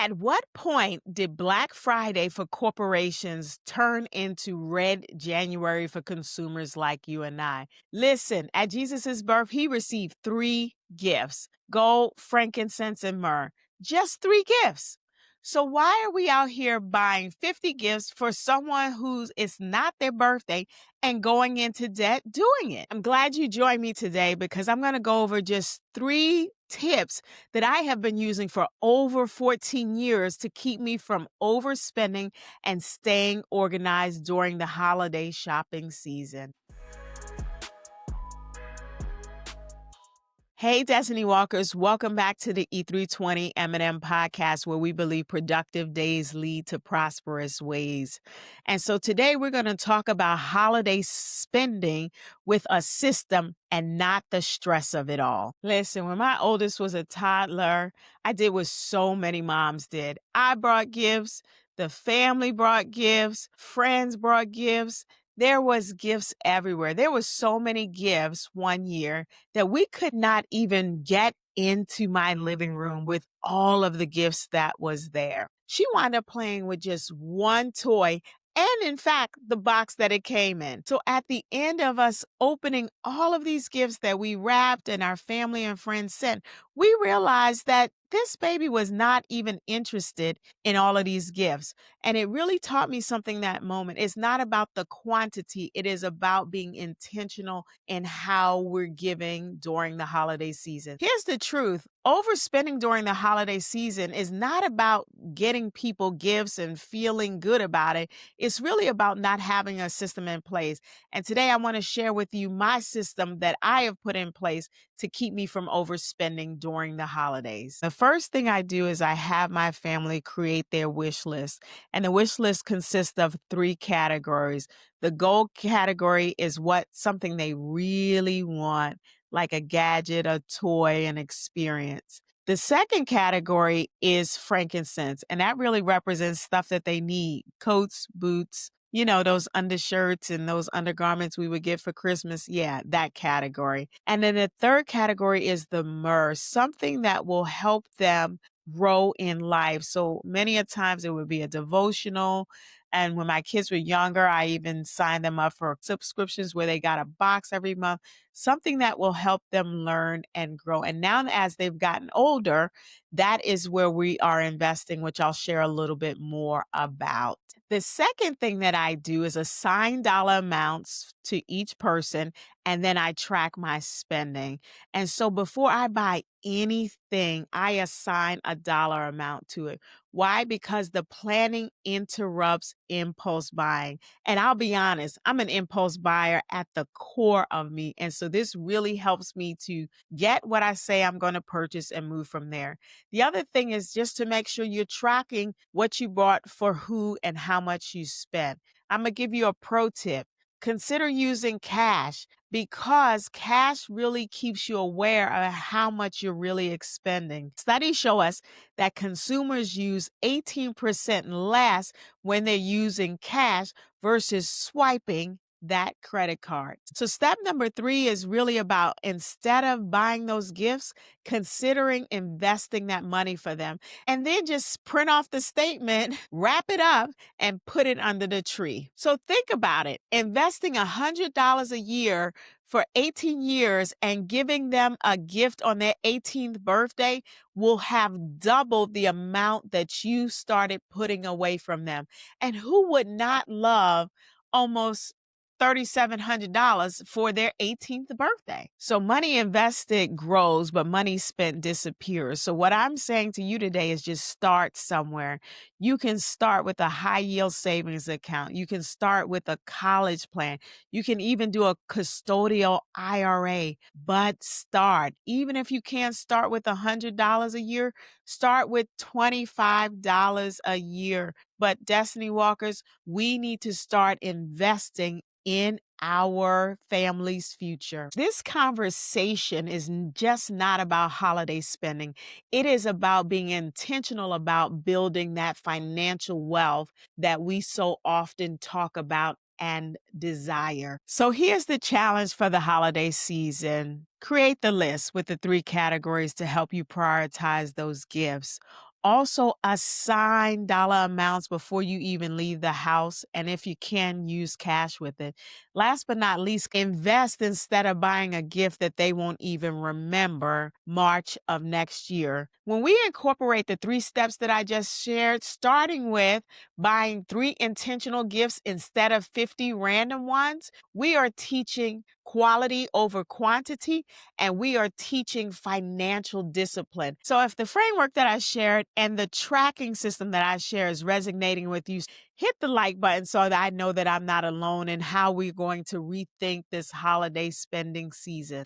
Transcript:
At what point did Black Friday for corporations turn into Red January for consumers like you and I? Listen, at Jesus' birth, he received three gifts: gold, frankincense, and myrrh. Just three gifts. So why are we out here buying 50 gifts for someone whose it's not their birthday and going into debt doing it? I'm glad you joined me today because I'm going to go over just three tips that I have been using for over 14 years to keep me from overspending and staying organized during the holiday shopping season. Hey, Destiny Walkers, welcome back to the E320 M&M podcast, where we believe productive days lead to prosperous ways. And so today we're going to talk about holiday spending with a system and not the stress of it all. Listen, when my oldest was a toddler, I did what so many moms did. I brought gifts, the family brought gifts, friends brought gifts. There was gifts everywhere. There were so many gifts one year that we could not even get into my living room with all of the gifts that was there. She wound up playing with just one toy and, in fact, the box that it came in. So at the end of us opening all of these gifts that we wrapped and our family and friends sent, we realized that this baby was not even interested in all of these gifts. And it really taught me something that moment. It's not about the quantity. It is about being intentional in how we're giving during the holiday season. Here's the truth. Overspending during the holiday season is not about getting people gifts and feeling good about it. It's really about not having a system in place. And today I want to share with you my system that I have put in place to keep me from overspending during the holidays. The first thing I do is I have my family create their wish list. And the wish list consists of three categories. The gold category is something they really want, like a gadget, a toy, an experience. The second category is frankincense, and that really represents stuff that they need: coats, boots, those undershirts and those undergarments we would get for Christmas. Yeah, that category. And then the third category is the myrrh, something that will help them grow in life. So many a times it would be a devotional. And when my kids were younger, I even signed them up for subscriptions where they got a box every month, something that will help them learn and grow. And now, as they've gotten older, that is where we are investing, which I'll share a little bit more about. The second thing that I do is assign dollar amounts to each person, and then I track my spending. And so before I buy anything, I assign a dollar amount to it. Why? Because the planning interrupts impulse buying. And I'll be honest, I'm an impulse buyer at the core of me. And so this really helps me to get what I say I'm going to purchase and move from there. The other thing is just to make sure you're tracking what you bought, for who, and how much you spent. I'm going to give you a pro tip. Consider using cash, because cash really keeps you aware of how much you're really expending. Studies show us that consumers use 18% less when they're using cash versus swiping that credit card. So step number 3 is really about, instead of buying those gifts, considering investing that money for them. And then just print off the statement, wrap it up, and put it under the tree. So think about it. Investing $100 a year for 18 years and giving them a gift on their 18th birthday will have doubled the amount that you started putting away from them. And who would not love almost $3,700 for their 18th birthday? So money invested grows, but money spent disappears. So what I'm saying to you today is just start somewhere. You can start with a high yield savings account. You can start with a college plan. You can even do a custodial IRA, but start. Even if you can't start with $100 a year, start with $25 a year. But Destiny Walkers, we need to start investing in our family's future. This conversation is just not about holiday spending. It is about being intentional about building that financial wealth that we so often talk about and desire. So here's the challenge for the holiday season. Create the list with the 3 categories to help you prioritize those gifts. Also, assign dollar amounts before you even leave the house. And if you can, use cash with it. Last but not least, invest instead of buying a gift that they won't even remember March of next year. When we incorporate the 3 steps that I just shared, starting with buying 3 intentional gifts instead of 50 random ones, we are teaching quality over quantity, and we are teaching financial discipline. So if the framework that I shared and the tracking system that I share is resonating with you, hit the like button so that I know that I'm not alone in how we're going to rethink this holiday spending season.